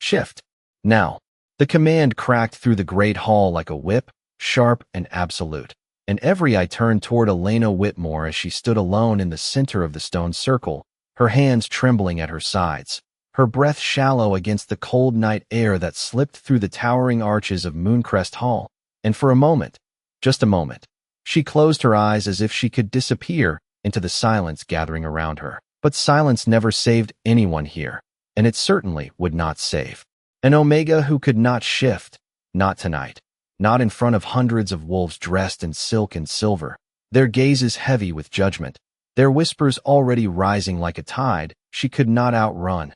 Shift. Now. The command cracked through the great hall like a whip, sharp and absolute. And every eye turned toward Elena Whitmore as she stood alone in the center of the stone circle, her hands trembling at her sides, her breath shallow against the cold night air that slipped through the towering arches of Mooncrest Hall. And for a moment, just a moment, she closed her eyes as if she could disappear into the silence gathering around her. But silence never saved anyone here, and it certainly would not save an Omega who could not shift, not tonight. Not in front of hundreds of wolves dressed in silk and silver, their gazes heavy with judgment, their whispers already rising like a tide she could not outrun.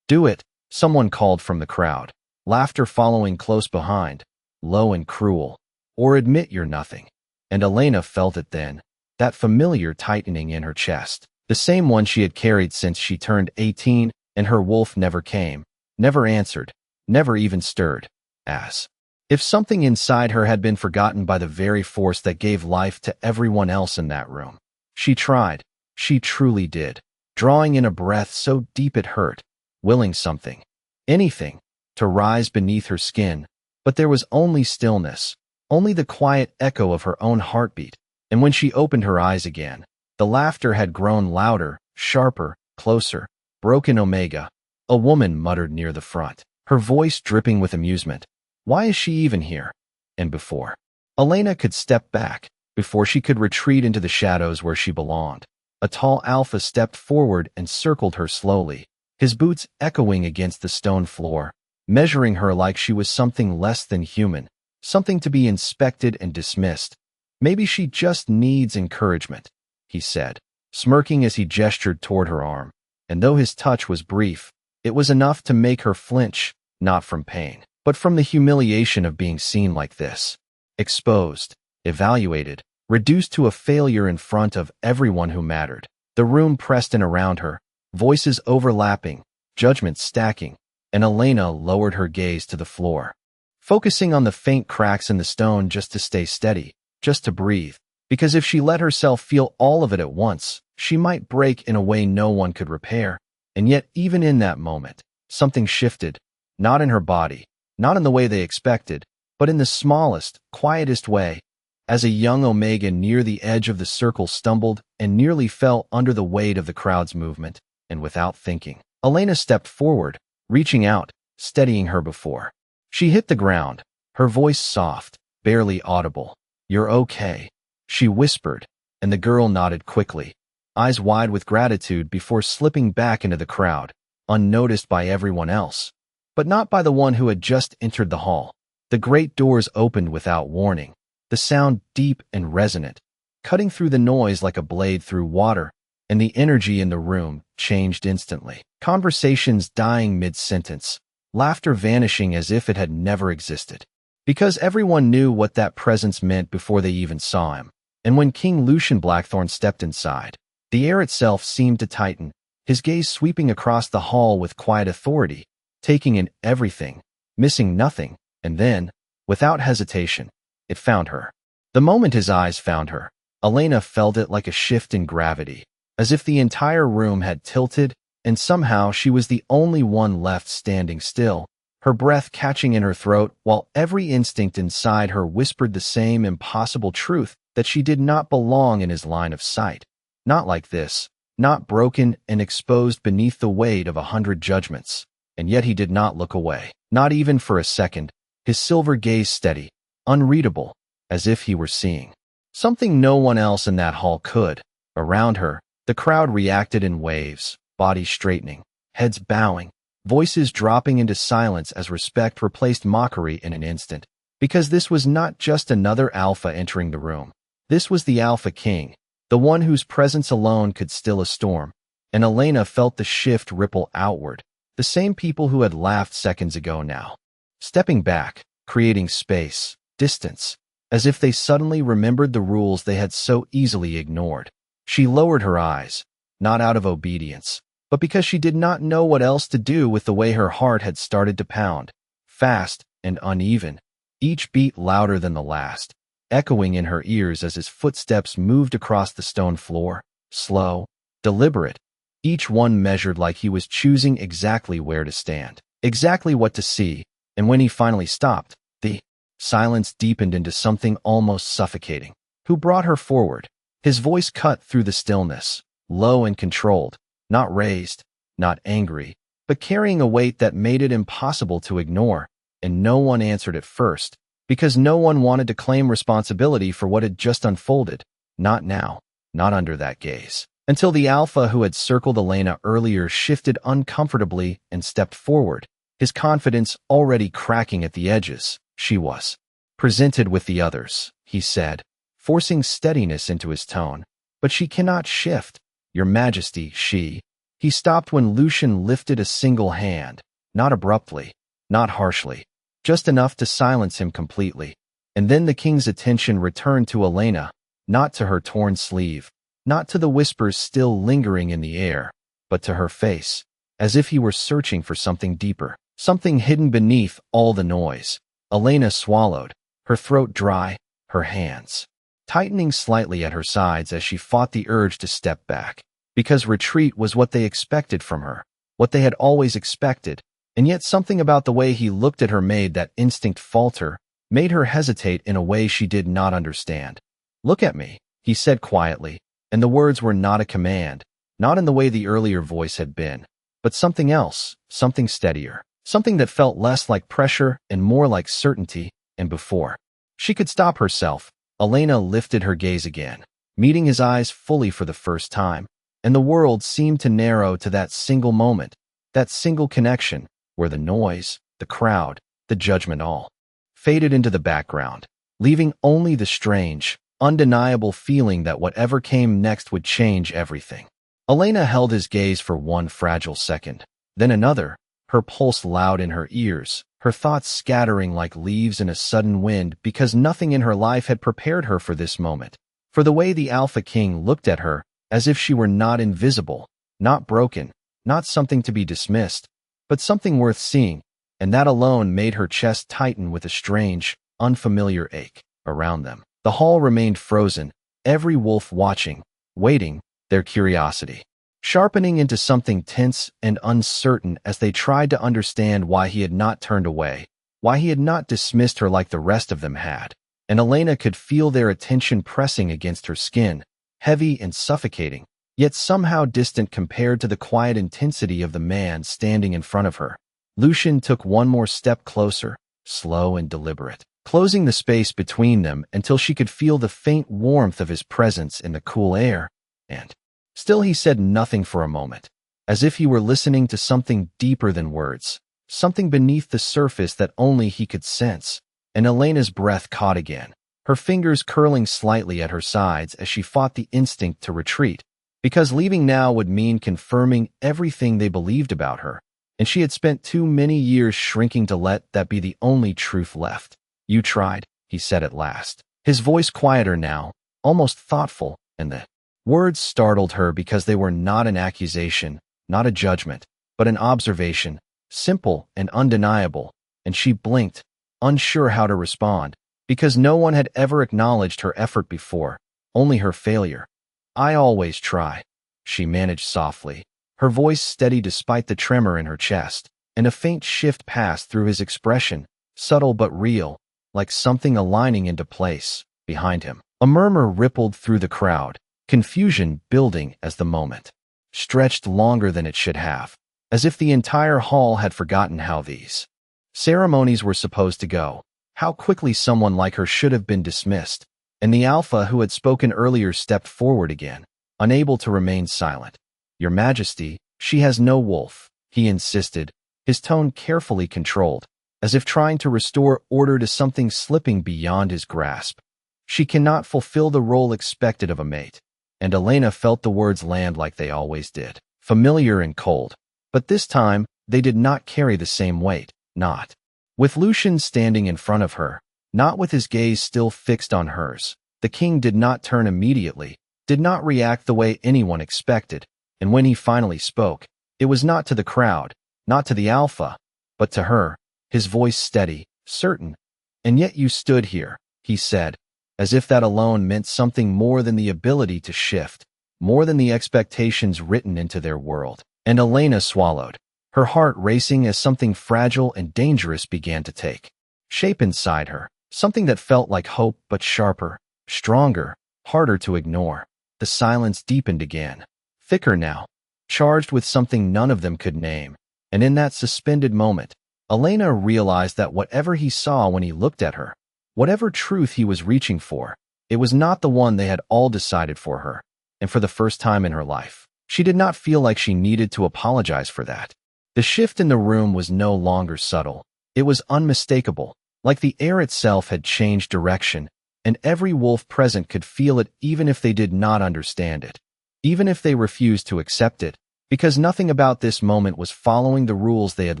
Do it, someone called from the crowd, laughter following close behind, low and cruel. Or admit you're nothing. And Elena felt it then, that familiar tightening in her chest, the same one she had carried since she turned 18, and her wolf never came, never answered, never even stirred, as if something inside her had been forgotten by the very force that gave life to everyone else in that room. She tried, she truly did, drawing in a breath so deep it hurt, willing something, anything, to rise beneath her skin, but there was only stillness, only the quiet echo of her own heartbeat, and when she opened her eyes again, the laughter had grown louder, sharper, closer. Broken Omega, a woman muttered near the front, her voice dripping with amusement. Why is she even here? And before Elena could step back, before she could retreat into the shadows where she belonged, a tall alpha stepped forward and circled her slowly, his boots echoing against the stone floor, measuring her like she was something less than human, something to be inspected and dismissed. Maybe she just needs encouragement, he said, smirking as he gestured toward her arm, and though his touch was brief, it was enough to make her flinch, not from pain, but from the humiliation of being seen like this, exposed, evaluated, reduced to a failure in front of everyone who mattered. The room pressed in around her, voices overlapping, judgment stacking, and Elena lowered her gaze to the floor, focusing on the faint cracks in the stone just to stay steady, just to breathe, because if she let herself feel all of it at once, she might break in a way no one could repair. And yet, even in that moment, something shifted, not in her body, not in the way they expected, but in the smallest, quietest way, as a young Omega near the edge of the circle stumbled and nearly fell under the weight of the crowd's movement, and without thinking, Elena stepped forward, reaching out, steadying her before she hit the ground, her voice soft, barely audible. "You're okay," she whispered, and the girl nodded quickly, eyes wide with gratitude before slipping back into the crowd, unnoticed by everyone else, but not by the one who had just entered the hall. The great doors opened without warning, the sound deep and resonant, cutting through the noise like a blade through water, and the energy in the room changed instantly. Conversations dying mid-sentence, laughter vanishing as if it had never existed. Because everyone knew what that presence meant before they even saw him. And when King Lucian Blackthorn stepped inside, the air itself seemed to tighten, his gaze sweeping across the hall with quiet authority, taking in everything, missing nothing, and then, without hesitation, it found her. The moment his eyes found her, Elena felt it like a shift in gravity, as if the entire room had tilted, and somehow she was the only one left standing still, her breath catching in her throat while every instinct inside her whispered the same impossible truth that she did not belong in his line of sight. Not like this, not broken and exposed beneath the weight of 100 judgments. And yet he did not look away, not even for a second, his silver gaze steady, unreadable, as if he were seeing something no one else in that hall could. Around her, the crowd reacted in waves, bodies straightening, heads bowing, voices dropping into silence as respect replaced mockery in an instant. Because this was not just another alpha entering the room. This was the Alpha King, the one whose presence alone could still a storm. And Elena felt the shift ripple outward, the same people who had laughed seconds ago now, stepping back, creating space, distance, as if they suddenly remembered the rules they had so easily ignored. She lowered her eyes, not out of obedience, but because she did not know what else to do with the way her heart had started to pound, fast and uneven, each beat louder than the last, echoing in her ears as his footsteps moved across the stone floor, slow, deliberate, each one measured like he was choosing exactly where to stand. exactly what to see, and when he finally stopped, the silence deepened into something almost suffocating. Who brought her forward? His voice cut through the stillness, low and controlled, not raised, not angry, but carrying a weight that made it impossible to ignore, and no one answered at first, because no one wanted to claim responsibility for what had just unfolded. Not now, not under that gaze. Until the alpha who had circled Elena earlier shifted uncomfortably and stepped forward, his confidence already cracking at the edges. She was presented with the others, he said, forcing steadiness into his tone. But she cannot shift. Your Majesty, she. He stopped when Lucian lifted a single hand, not abruptly, not harshly, just enough to silence him completely. And then the king's attention returned to Elena, not to her torn sleeve, not to the whispers still lingering in the air, but to her face, as if he were searching for something deeper, something hidden beneath all the noise. Elena swallowed, her throat dry, her hands tightening slightly at her sides as she fought the urge to step back, because retreat was what they expected from her, what they had always expected, and yet something about the way he looked at her made that instinct falter, made her hesitate in a way she did not understand. Look at me, he said quietly, and the words were not a command, not in the way the earlier voice had been, but something else, something steadier, something that felt less like pressure and more like certainty. And before she could stop herself, Elena lifted her gaze again, meeting his eyes fully for the first time, and the world seemed to narrow to that single moment, that single connection, where the noise, the crowd, the judgment all faded into the background, leaving only the strange, undeniable feeling that whatever came next would change everything. Elena held his gaze for one fragile second, then another, her pulse loud in her ears, her thoughts scattering like leaves in a sudden wind because nothing in her life had prepared her for this moment, for the way the Alpha King looked at her, as if she were not invisible, not broken, not something to be dismissed, but something worth seeing, and that alone made her chest tighten with a strange, unfamiliar ache. Around them, the hall remained frozen, every wolf watching, waiting, their curiosity sharpening into something tense and uncertain as they tried to understand why he had not turned away, why he had not dismissed her like the rest of them had. And Elena could feel their attention pressing against her skin, heavy and suffocating, yet somehow distant compared to the quiet intensity of the man standing in front of her. Lucian took one more step closer, slow and deliberate, closing the space between them until she could feel the faint warmth of his presence in the cool air, and still he said nothing for a moment, as if he were listening to something deeper than words, something beneath the surface that only he could sense. And Elena's breath caught again, her fingers curling slightly at her sides as she fought the instinct to retreat, because leaving now would mean confirming everything they believed about her, and she had spent too many years shrinking to let that be the only truth left. You tried, he said at last, his voice quieter now, almost thoughtful, and the words startled her because they were not an accusation, not a judgment, but an observation, simple and undeniable, and she blinked, unsure how to respond, because no one had ever acknowledged her effort before, only her failure. I always try, she managed softly, her voice steady despite the tremor in her chest, and a faint shift passed through his expression, subtle but real, like something aligning into place behind him. A murmur rippled through the crowd, confusion building as the moment stretched longer than it should have, as if the entire hall had forgotten how these ceremonies were supposed to go, how quickly someone like her should have been dismissed, and the Alpha who had spoken earlier stepped forward again, unable to remain silent. Your Majesty, she has no wolf, he insisted, his tone carefully controlled, as if trying to restore order to something slipping beyond his grasp. She cannot fulfill the role expected of a mate. And Elena felt the words land like they always did, familiar and cold. But this time, they did not carry the same weight, not with Lucian standing in front of her, not with his gaze still fixed on hers. The king did not turn immediately, did not react the way anyone expected, and when he finally spoke, it was not to the crowd, not to the Alpha, but to her, his voice steady, certain. And yet you stood here, he said, as if that alone meant something more than the ability to shift, more than the expectations written into their world. And Elena swallowed, her heart racing as something fragile and dangerous began to take shape inside her, something that felt like hope but sharper, stronger, harder to ignore. The silence deepened again, thicker now, charged with something none of them could name. And in that suspended moment, Elena realized that whatever he saw when he looked at her, whatever truth he was reaching for, it was not the one they had all decided for her. And for the first time in her life, she did not feel like she needed to apologize for that. The shift in the room was no longer subtle. It was unmistakable, like the air itself had changed direction, and every wolf present could feel it even if they did not understand it, even if they refused to accept it, because nothing about this moment was following the rules they had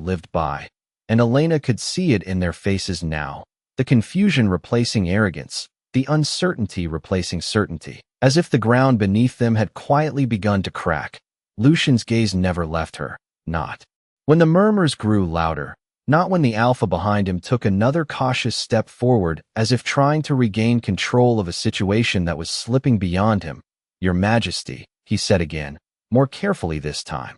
lived by. And Elena could see it in their faces now, the confusion replacing arrogance, the uncertainty replacing certainty, as if the ground beneath them had quietly begun to crack. Lucian's gaze never left her, not when the murmurs grew louder, not when the alpha behind him took another cautious step forward as if trying to regain control of a situation that was slipping beyond him. "Your Majesty," he said again, more carefully this time.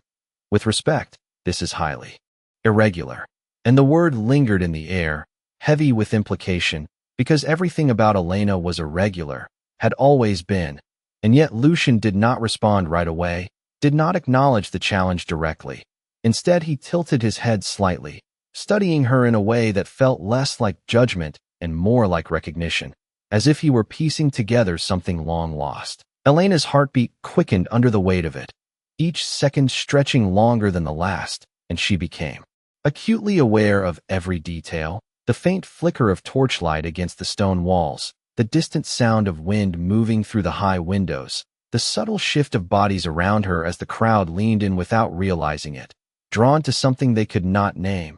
"With respect, this is highly irregular." And the word lingered in the air, heavy with implication, because everything about Elena was irregular, had always been. And yet Lucian did not respond right away, did not acknowledge the challenge directly. Instead, he tilted his head slightly, studying her in a way that felt less like judgment and more like recognition, as if he were piecing together something long lost. Elena's heartbeat quickened under the weight of it, each second stretching longer than the last, and she became acutely aware of every detail, the faint flicker of torchlight against the stone walls, the distant sound of wind moving through the high windows, the subtle shift of bodies around her as the crowd leaned in without realizing it, drawn to something they could not name.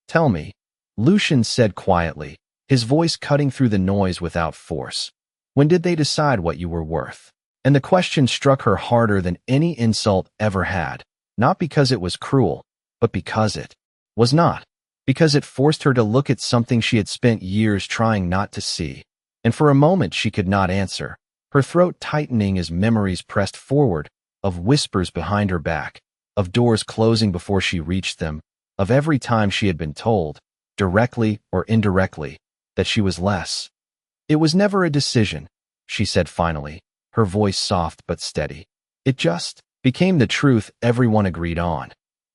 "Tell me," Lucian said quietly, his voice cutting through the noise without force. "When did they decide what you were worth?" And the question struck her harder than any insult ever had, not because it was cruel, but because it was not, because it forced her to look at something she had spent years trying not to see. And for a moment she could not answer, her throat tightening as memories pressed forward, of whispers behind her back, of doors closing before she reached them, of every time she had been told, directly or indirectly, that she was less. "It was never a decision," she said finally, her voice soft but steady. "It just became the truth everyone agreed on."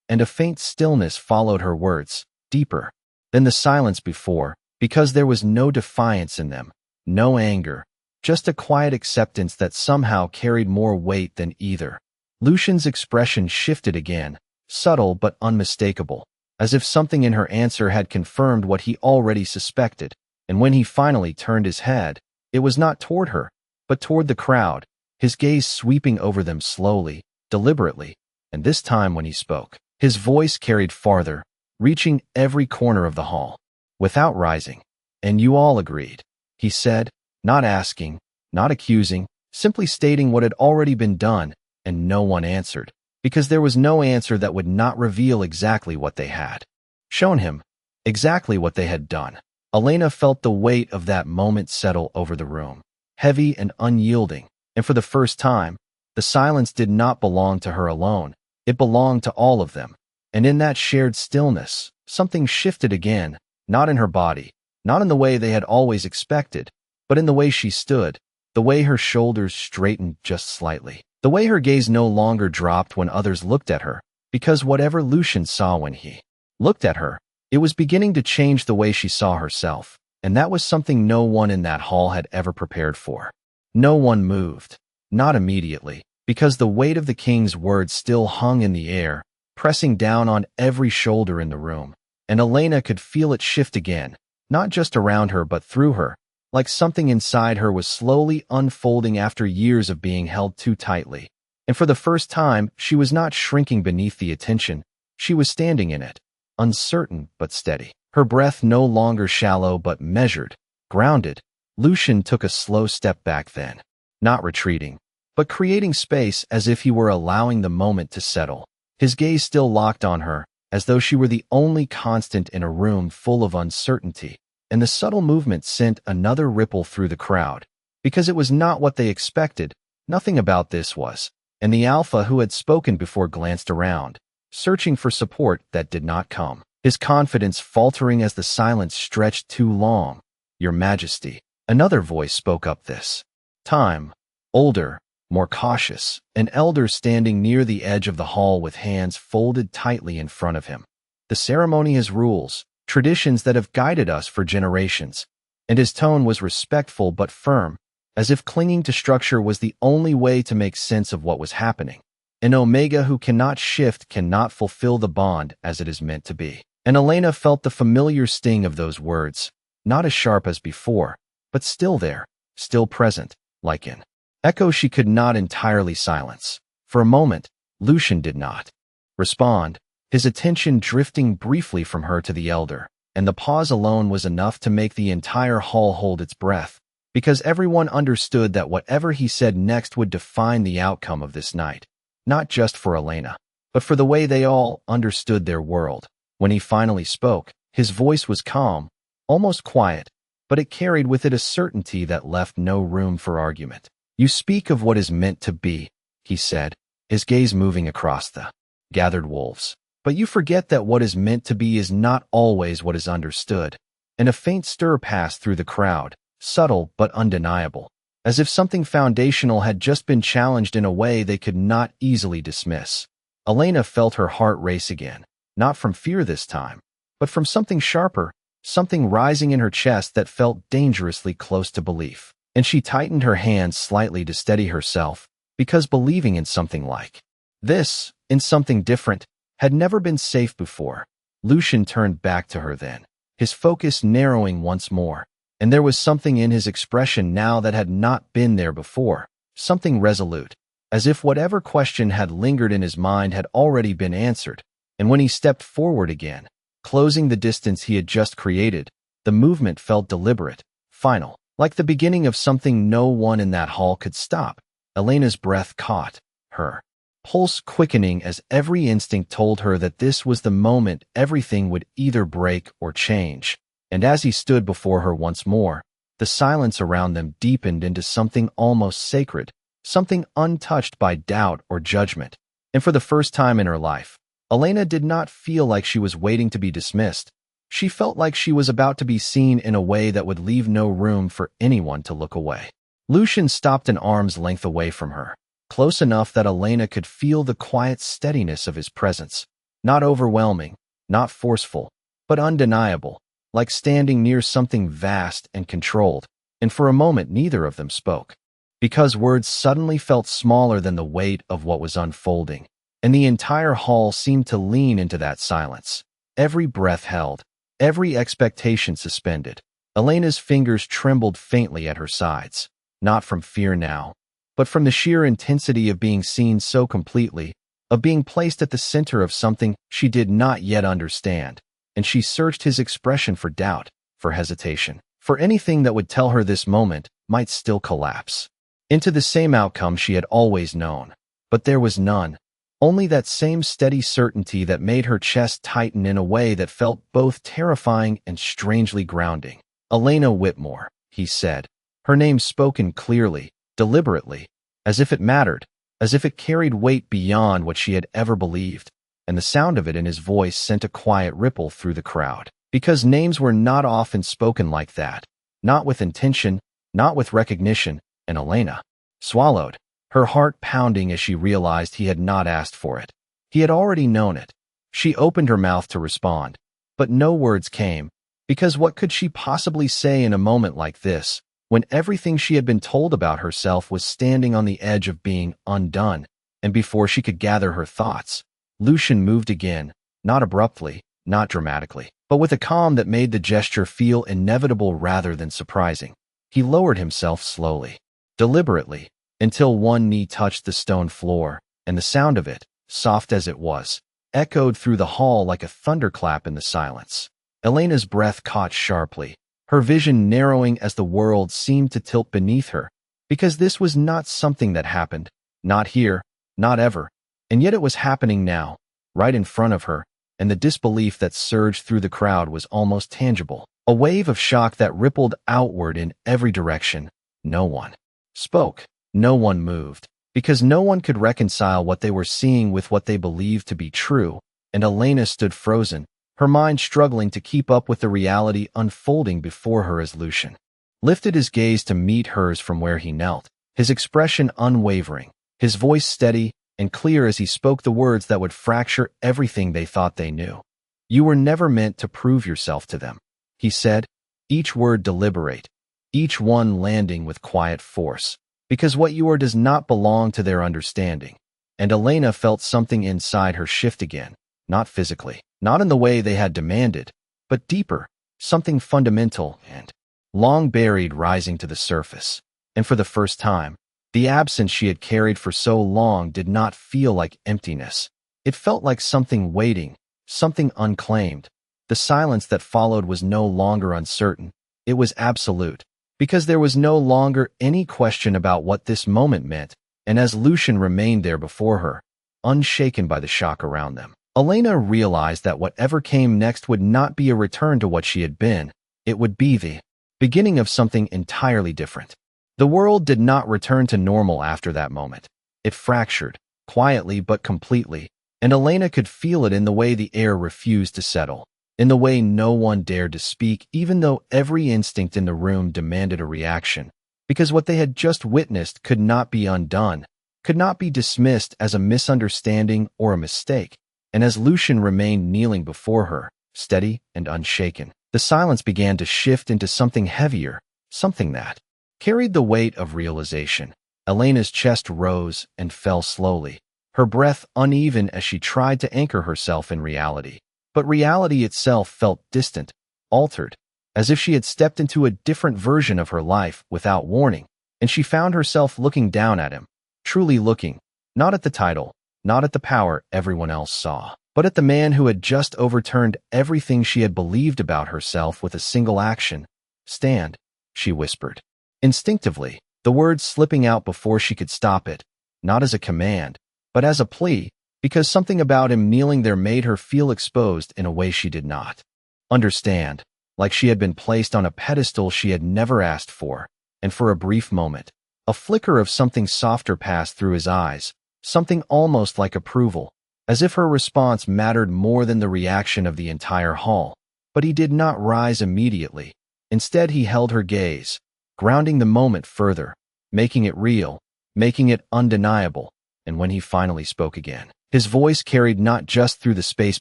And a faint stillness followed her words, deeper than the silence before, because there was no defiance in them, no anger, just a quiet acceptance that somehow carried more weight than either. Lucian's expression shifted again, subtle but unmistakable, as if something in her answer had confirmed what he already suspected, and when he finally turned his head, it was not toward her, but toward the crowd, his gaze sweeping over them slowly, deliberately, and this time when he spoke, his voice carried farther, reaching every corner of the hall, without rising. "And you all agreed," he said, not asking, not accusing, simply stating what had already been done, and no one answered, because there was no answer that would not reveal exactly what they had shown him, exactly what they had done. Elena felt the weight of that moment settle over the room, heavy and unyielding, and for the first time, the silence did not belong to her alone, it belonged to all of them. And in that shared stillness, something shifted again, not in her body, not in the way they had always expected, but in the way she stood, the way her shoulders straightened just slightly, the way her gaze no longer dropped when others looked at her, because whatever Lucian saw when he looked at her, it was beginning to change the way she saw herself, and that was something no one in that hall had ever prepared for. No one moved, not immediately, because the weight of the king's words still hung in the air, pressing down on every shoulder in the room, and Elena could feel it shift again, not just around her but through her, like something inside her was slowly unfolding after years of being held too tightly. And for the first time, she was not shrinking beneath the attention, she was standing in it, uncertain but steady, her breath no longer shallow but measured, grounded. Lucian took a slow step back then, not retreating, but creating space as if he were allowing the moment to settle, his gaze still locked on her, as though she were the only constant in a room full of uncertainty. And the subtle movement sent another ripple through the crowd, because it was not what they expected, nothing about this was. And the alpha who had spoken before glanced around, searching for support that did not come. His confidence faltering as the silence stretched too long. "Your Majesty." Another voice spoke up this time, older, more cautious, an elder standing near the edge of the hall with hands folded tightly in front of him. "The ceremony has rules, traditions that have guided us for generations," and his tone was respectful but firm, as if clinging to structure was the only way to make sense of what was happening. An Omega who cannot shift cannot fulfill the bond as it is meant to be. And Elena felt the familiar sting of those words, not as sharp as before, but still there, still present, like an echo she could not entirely silence. For a moment, Lucian did not respond, his attention drifting briefly from her to the elder, and the pause alone was enough to make the entire hall hold its breath, because everyone understood that whatever he said next would define the outcome of this night, not just for Elena, but for the way they all understood their world. When he finally spoke, his voice was calm, almost quiet, but it carried with it a certainty that left no room for argument. "You speak of what is meant to be," he said, his gaze moving across the gathered wolves. "But you forget that what is meant to be is not always what is understood." And a faint stir passed through the crowd, subtle but undeniable, as if something foundational had just been challenged in a way they could not easily dismiss. Elena felt her heart race again, not from fear this time, but from something sharper, something rising in her chest that felt dangerously close to belief. And she tightened her hands slightly to steady herself, because believing in something like this, in something different, had never been safe before. Lucian turned back to her then, his focus narrowing once more, and there was something in his expression now that had not been there before, something resolute, as if whatever question had lingered in his mind had already been answered. And when he stepped forward again, closing the distance he had just created, the movement felt deliberate, final, like the beginning of something no one in that hall could stop. Elena's breath caught her pulse quickening as every instinct told her that this was the moment everything would either break or change. And as he stood before her once more, the silence around them deepened into something almost sacred, something untouched by doubt or judgment. And for the first time in her life, Elena did not feel like she was waiting to be dismissed. She felt like she was about to be seen in a way that would leave no room for anyone to look away. Lucian stopped an arm's length away from her, close enough that Elena could feel the quiet steadiness of his presence, not overwhelming, not forceful, but undeniable, like standing near something vast and controlled. And for a moment neither of them spoke, because words suddenly felt smaller than the weight of what was unfolding, and the entire hall seemed to lean into that silence, every breath held, every expectation suspended. Elena's fingers trembled faintly at her sides, not from fear now, but from the sheer intensity of being seen so completely, of being placed at the center of something she did not yet understand. And she searched his expression for doubt, for hesitation, for anything that would tell her this moment might still collapse into the same outcome she had always known. But there was none, only that same steady certainty that made her chest tighten in a way that felt both terrifying and strangely grounding. "Elena Whitmore," he said, her name spoken clearly, deliberately, as if it mattered, as if it carried weight beyond what she had ever believed, and the sound of it in his voice sent a quiet ripple through the crowd, because names were not often spoken like that, not with intention, not with recognition. And Elena swallowed, her heart pounding as she realized he had not asked for it. He had already known it. She opened her mouth to respond, but no words came, because what could she possibly say in a moment like this, when everything she had been told about herself was standing on the edge of being undone? And before she could gather her thoughts, Lucian moved again, not abruptly, not dramatically, but with a calm that made the gesture feel inevitable rather than surprising. He lowered himself slowly, deliberately, until one knee touched the stone floor, and the sound of it, soft as it was, echoed through the hall like a thunderclap in the silence. Elena's breath caught sharply, her vision narrowing as the world seemed to tilt beneath her, because this was not something that happened, not here, not ever, and yet it was happening now, right in front of her, and the disbelief that surged through the crowd was almost tangible, a wave of shock that rippled outward in every direction. No one spoke, no one moved, because no one could reconcile what they were seeing with what they believed to be true, and Elena stood frozen, her mind struggling to keep up with the reality unfolding before her as Lucian lifted his gaze to meet hers from where he knelt, his expression unwavering, his voice steady and clear as he spoke the words that would fracture everything they thought they knew. "You were never meant to prove yourself to them," he said, each word deliberate, each one landing with quiet force, "because what you are does not belong to their understanding." And Elena felt something inside her shift again, not physically, not in the way they had demanded, but deeper, something fundamental and long buried rising to the surface. And for the first time, the absence she had carried for so long did not feel like emptiness. It felt like something waiting, something unclaimed. The silence that followed was no longer uncertain. It was absolute, because there was no longer any question about what this moment meant, and as Lucian remained there before her, unshaken by the shock around them, Elena realized that whatever came next would not be a return to what she had been. It would be the beginning of something entirely different. The world did not return to normal after that moment. It fractured, quietly but completely, and Elena could feel it in the way the air refused to settle, in the way no one dared to speak even though every instinct in the room demanded a reaction, because what they had just witnessed could not be undone, could not be dismissed as a misunderstanding or a mistake. And as Lucian remained kneeling before her, steady and unshaken, the silence began to shift into something heavier, something that carried the weight of realization. Elena's chest rose and fell slowly, her breath uneven as she tried to anchor herself in reality. But reality itself felt distant, altered, as if she had stepped into a different version of her life without warning, and she found herself looking down at him, truly looking, not at the title, not at the power everyone else saw, but at the man who had just overturned everything she had believed about herself with a single action. "Stand," she whispered. Instinctively, the words slipping out before she could stop it, not as a command, but as a plea, because something about him kneeling there made her feel exposed in a way she did not understand, like she had been placed on a pedestal she had never asked for. And for a brief moment, a flicker of something softer passed through his eyes, something almost like approval, as if her response mattered more than the reaction of the entire hall. But he did not rise immediately. Instead, he held her gaze, grounding the moment further, making it real, making it undeniable. And when he finally spoke again, his voice carried not just through the space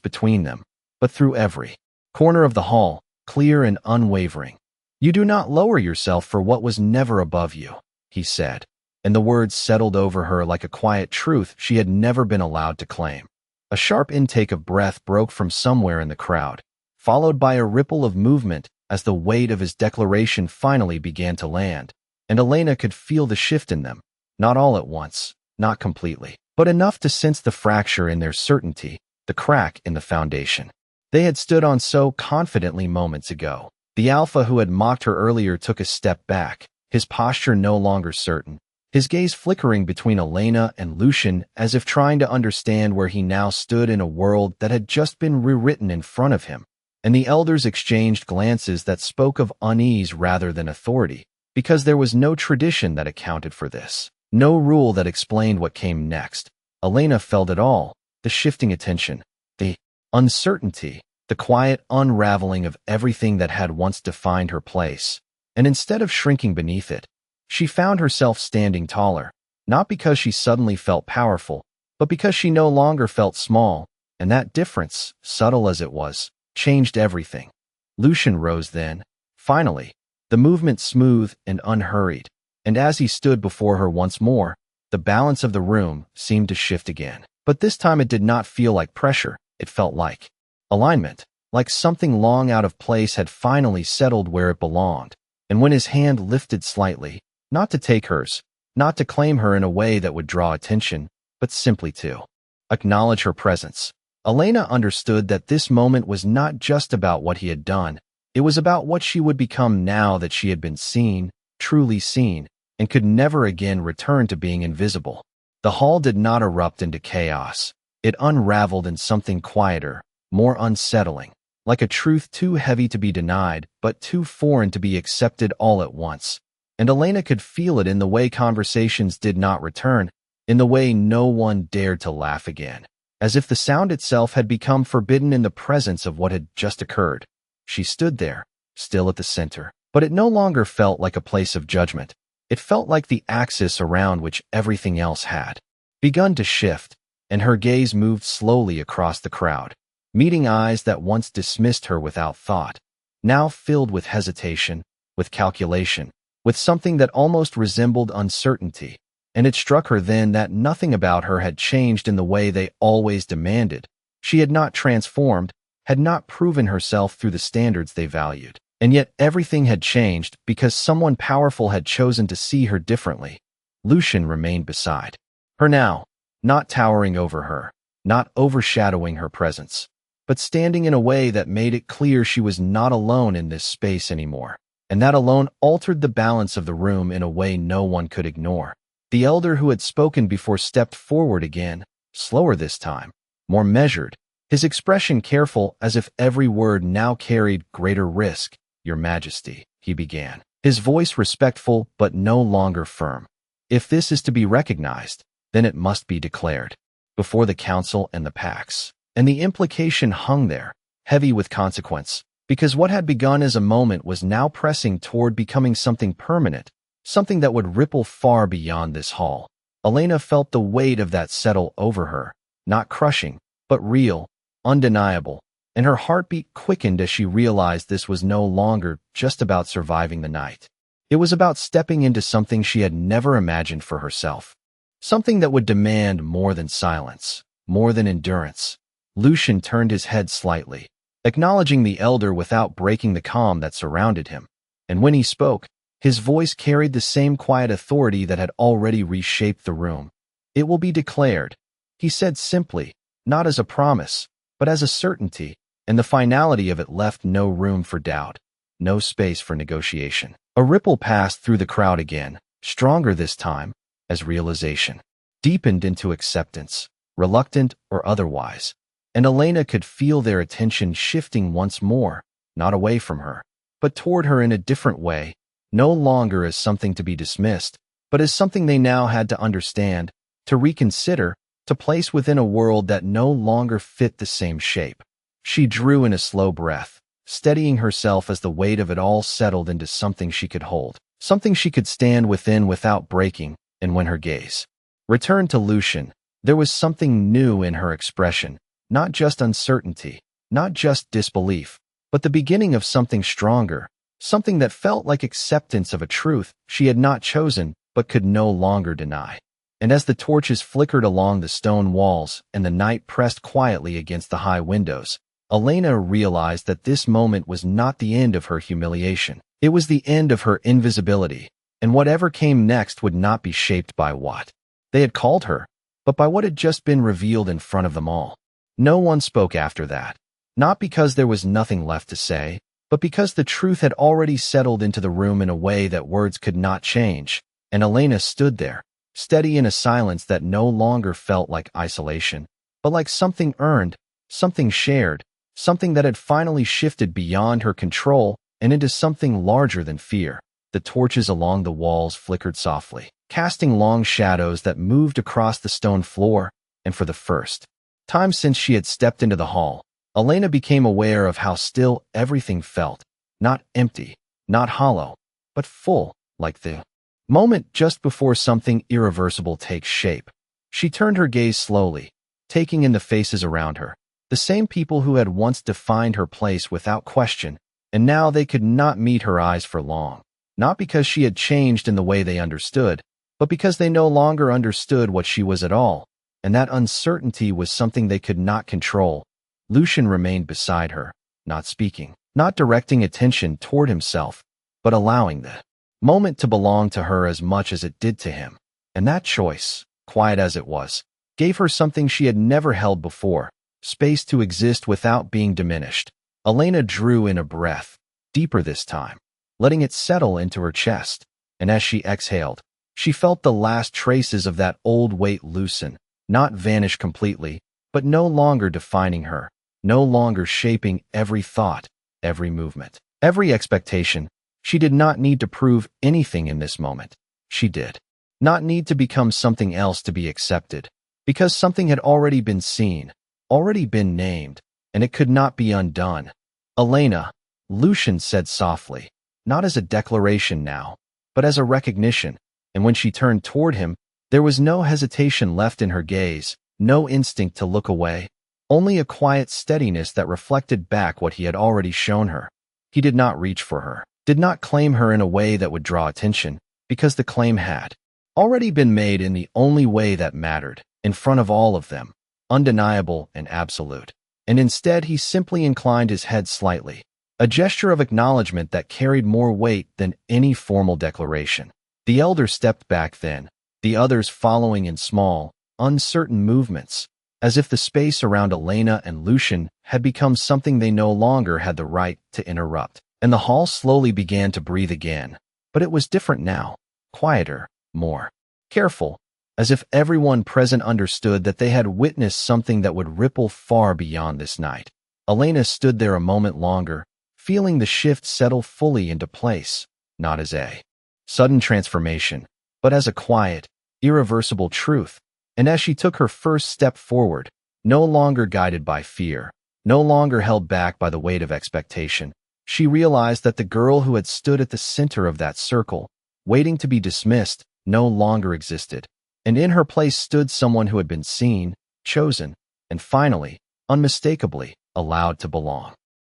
between them, but through every corner of the hall, clear and unwavering. "You do not lower yourself for what was never above you," he said, and the words settled over her like a quiet truth she had never been allowed to claim. A sharp intake of breath broke from somewhere in the crowd, followed by a ripple of movement as the weight of his declaration finally began to land, and Elena could feel the shift in them, not all at once, not completely, but enough to sense the fracture in their certainty, the crack in the foundation they had stood on so confidently moments ago. The alpha who had mocked her earlier took a step back, his posture no longer certain, his gaze flickering between Elena and Lucian as if trying to understand where he now stood in a world that had just been rewritten in front of him. And the elders exchanged glances that spoke of unease rather than authority, because there was no tradition that accounted for this, no rule that explained what came next. Elena felt it all, the shifting attention, the uncertainty, the quiet unraveling of everything that had once defined her place. And instead of shrinking beneath it, she found herself standing taller, not because she suddenly felt powerful, but because she no longer felt small, and that difference, subtle as it was, changed everything. Lucian rose then, finally, the movement smooth and unhurried, and as he stood before her once more, the balance of the room seemed to shift again. But this time it did not feel like pressure, it felt like alignment, like something long out of place had finally settled where it belonged. And when his hand lifted slightly, not to take hers, not to claim her in a way that would draw attention, but simply to acknowledge her presence, Elena understood that this moment was not just about what he had done, it was about what she would become now that she had been seen, truly seen, and could never again return to being invisible. The hall did not erupt into chaos. It unraveled in something quieter, more unsettling, like a truth too heavy to be denied, but too foreign to be accepted all at once. And Elena could feel it in the way conversations did not return, in the way no one dared to laugh again, as if the sound itself had become forbidden in the presence of what had just occurred. She stood there, still at the center, but it no longer felt like a place of judgment. It felt like the axis around which everything else had begun to shift, and her gaze moved slowly across the crowd, meeting eyes that once dismissed her without thought, now filled with hesitation, with calculation, with something that almost resembled uncertainty. And it struck her then that nothing about her had changed in the way they always demanded. She had not transformed, had not proven herself through the standards they valued. And yet everything had changed because someone powerful had chosen to see her differently. Lucian remained beside her now, not towering over her, not overshadowing her presence, but standing in a way that made it clear she was not alone in this space anymore. And that alone altered the balance of the room in a way no one could ignore. The elder who had spoken before stepped forward again, slower this time, more measured, his expression careful as if every word now carried greater risk. "Your Majesty," he began, his voice respectful but no longer firm. "If this is to be recognized, then it must be declared before the council and the Pax." And the implication hung there, heavy with consequence, because what had begun as a moment was now pressing toward becoming something permanent, something that would ripple far beyond this hall. Elena felt the weight of that settle over her, not crushing, but real, undeniable, and her heartbeat quickened as she realized this was no longer just about surviving the night. It was about stepping into something she had never imagined for herself, something that would demand more than silence, more than endurance. Lucian turned his head slightly, acknowledging the elder without breaking the calm that surrounded him, and when he spoke, his voice carried the same quiet authority that had already reshaped the room. "It will be declared," he said simply, not as a promise, but as a certainty, and the finality of it left no room for doubt, no space for negotiation. A ripple passed through the crowd again, stronger this time, as realization deepened into acceptance, reluctant or otherwise, and Elena could feel their attention shifting once more, not away from her, but toward her in a different way, no longer as something to be dismissed, but as something they now had to understand, to reconsider, to place within a world that no longer fit the same shape. She drew in a slow breath, steadying herself as the weight of it all settled into something she could hold, something she could stand within without breaking. And when her gaze returned to Lucian, there was something new in her expression, not just uncertainty, not just disbelief, but the beginning of something stronger, something that felt like acceptance of a truth she had not chosen but could no longer deny. And as the torches flickered along the stone walls and the night pressed quietly against the high windows, Elena realized that this moment was not the end of her humiliation. It was the end of her invisibility, and whatever came next would not be shaped by what they had called her, but by what had just been revealed in front of them all. No one spoke after that, not because there was nothing left to say, but because the truth had already settled into the room in a way that words could not change, and Elena stood there, steady in a silence that no longer felt like isolation, but like something earned, something shared, something that had finally shifted beyond her control and into something larger than fear. The torches along the walls flickered softly, casting long shadows that moved across the stone floor, and for the first time since she had stepped into the hall, Elena became aware of how still everything felt, not empty, not hollow, but full, like the moment just before something irreversible takes shape. She turned her gaze slowly, taking in the faces around her, the same people who had once defined her place without question, and now they could not meet her eyes for long. Not because she had changed in the way they understood, but because they no longer understood what she was at all, and that uncertainty was something they could not control. Lucian remained beside her, not speaking, not directing attention toward himself, but allowing the moment to belong to her as much as it did to him. And that choice, quiet as it was, gave her something she had never held before, space to exist without being diminished. Elena drew in a breath, deeper this time, letting it settle into her chest, and as she exhaled, she felt the last traces of that old weight loosen, not vanish completely, but no longer defining her, no longer shaping every thought, every movement, every expectation. She did not need to prove anything in this moment. She did not need to become something else to be accepted. because something had already been seen, already been named, and it could not be undone. Elena, Lucian said softly, not as a declaration now, but as a recognition, and when she turned toward him, there was no hesitation left in her gaze, no instinct to look away, only a quiet steadiness that reflected back what he had already shown her. He did not reach for her, did not claim her in a way that would draw attention, because the claim had already been made in the only way that mattered, in front of all of them, undeniable and absolute. And instead he simply inclined his head slightly, a gesture of acknowledgement that carried more weight than any formal declaration. The elder stepped back then, the others following in small, uncertain movements, as if the space around Elena and Lucian had become something they no longer had the right to interrupt. And the hall slowly began to breathe again, but it was different now, quieter, more careful, as if everyone present understood that they had witnessed something that would ripple far beyond this night. Elena stood there a moment longer, feeling the shift settle fully into place, not as a sudden transformation, but as a quiet, irreversible truth. And as she took her first step forward, no longer guided by fear, no longer held back by the weight of expectation, she realized that the girl who had stood at the center of that circle, waiting to be dismissed, no longer existed. And in her place stood someone who had been seen, chosen, and finally, unmistakably, allowed to belong.